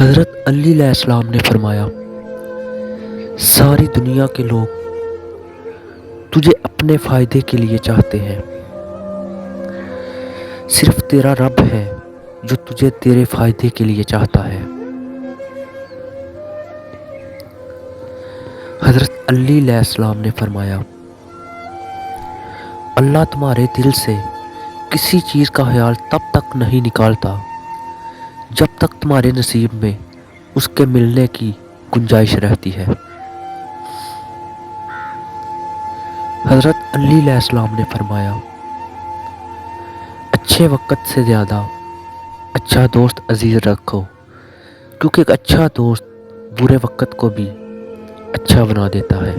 حضرت علی علیہ السلام نے فرمایا، ساری دنیا کے لوگ تجھے اپنے فائدے کے لیے چاہتے ہیں، صرف تیرا رب ہے جو تجھے تیرے فائدے کے لیے چاہتا ہے۔ حضرت علی علیہ السلام نے فرمایا، اللہ تمہارے دل سے کسی چیز کا خیال تب تک نہیں نکالتا جب تک تمہارے نصیب میں اس کے ملنے کی گنجائش رہتی ہے۔ حضرت علی علیہ السلام نے فرمایا، اچھے وقت سے زیادہ اچھا دوست عزیز رکھو، کیونکہ ایک اچھا دوست برے وقت کو بھی اچھا بنا دیتا ہے۔